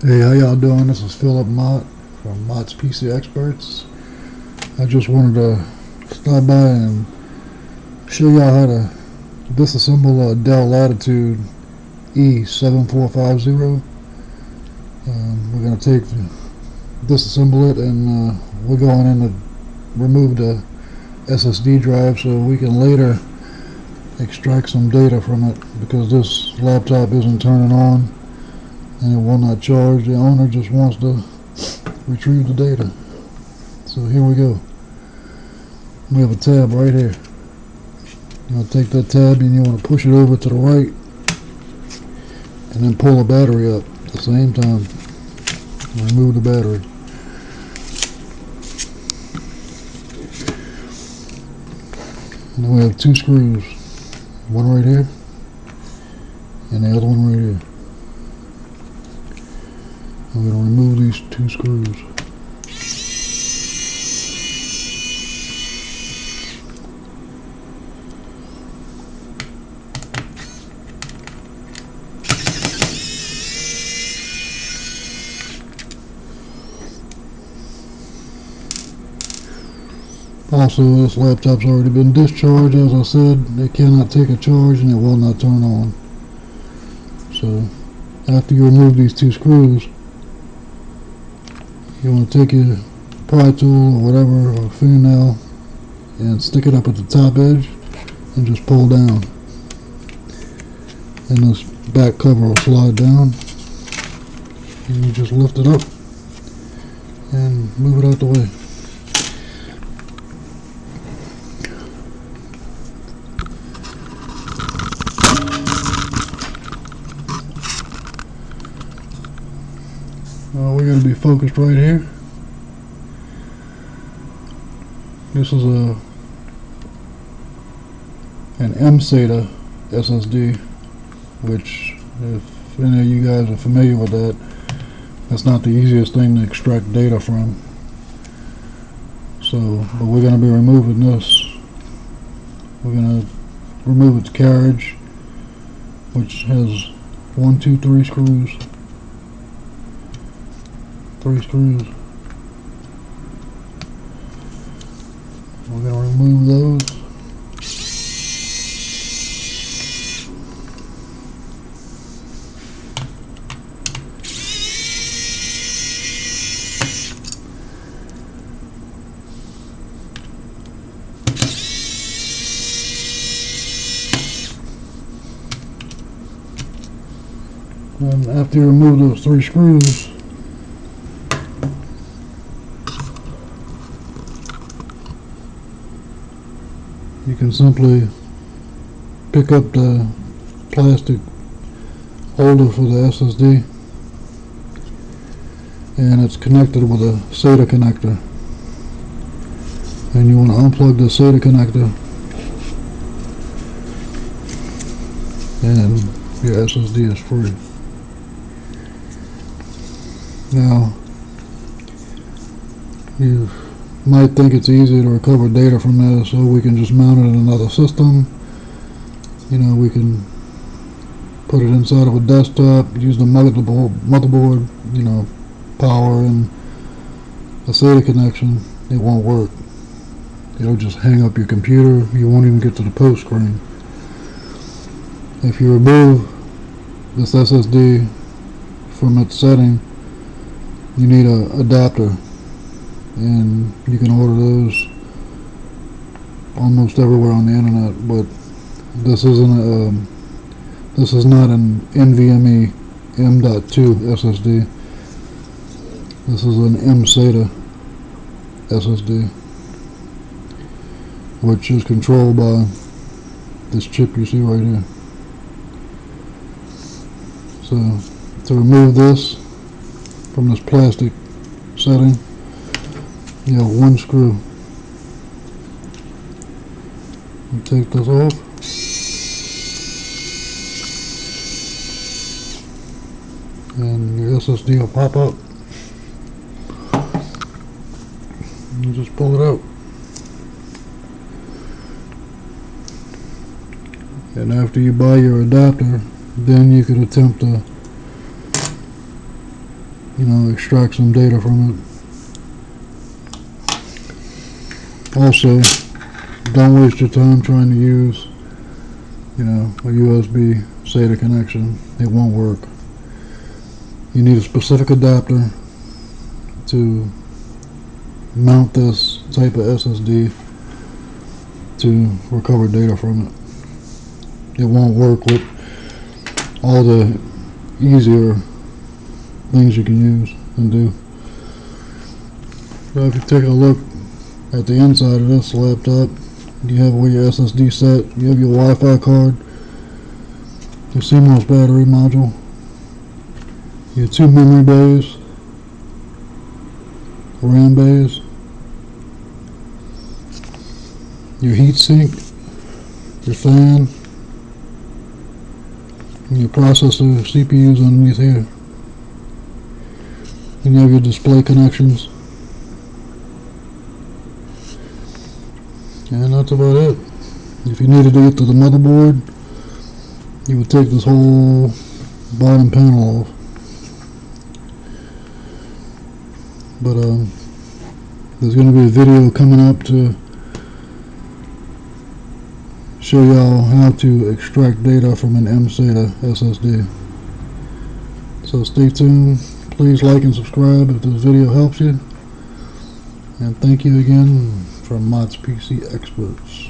Hey, how y'all doing? This is Philip Mott from Mott's PC Experts. I just wanted to stop by and show y'all how to disassemble a Dell Latitude E7450. We're going to disassemble it, and we're going in to remove the SSD drive so we can later extract some data from it, because this laptop isn't turning on and it will not charge. The owner just wants to retrieve the data. So here we go. We have a tab right here. You want to take that tab and you want to push it over to the right and then pull the battery up at the same time. Remove the battery. And then we have two screws. One right here and the other one right here. I'm going to remove these two screws. Also, this laptop's already been discharged. As I said, it cannot take a charge and it will not turn on. So after you remove these two screws, you want to take your pry tool or whatever, or fingernail, and stick it up at the top edge and just pull down. And this back cover will slide down. And you just lift it up and move it out the way. We're going to be focused right here. This is an mSATA SSD, which, if any of you guys are familiar with that, that's not the easiest thing to extract data from. So, but we're going to be removing this. We're going to remove its carriage, which has 1, 2, 3 screws. 3 screws. We're going to remove those. And after you remove those 3 screws, you can simply pick up the plastic holder for the SSD, and it's connected with a SATA connector, and you want to unplug the SATA connector and your SSD is free. Now, you might think it's easy to recover data from this, so we can just mount it in another system. You know, we can put it inside of a desktop, use the motherboard, you know, power and the SATA connection. It won't work. It'll just hang up your computer. You won't even get to the post screen. If you remove this SSD from its setting, you need an adapter, and you can order those almost everywhere on the internet. But this isn't this is not an NVMe M.2 SSD. This is an mSATA SSD, which is controlled by this chip you see right here. So to remove this from this plastic setting, you have 1 screw. You take this off, and your SSD will pop up. You just pull it out. And after you buy your adapter, then you could attempt to extract some data from it. Also, don't waste your time trying to use a USB SATA connection. It won't work. You need a specific adapter to mount this type of SSD to recover data from it. It won't work with all the easier things you can use and do. So if you take a look at the inside of this laptop, you have where your SSD set, you have your Wi-Fi card, your CMOS battery module, your 2 memory bays, RAM bays, your heatsink, your fan, and your processor CPUs underneath here. And you have your display connections. And that's about it. If you needed to get to the motherboard, you would take this whole bottom panel off. But there's going to be a video coming up to show y'all how to extract data from an mSATA SSD. So stay tuned. Please like and subscribe if this video helps you. And thank you again from Mods PC Experts.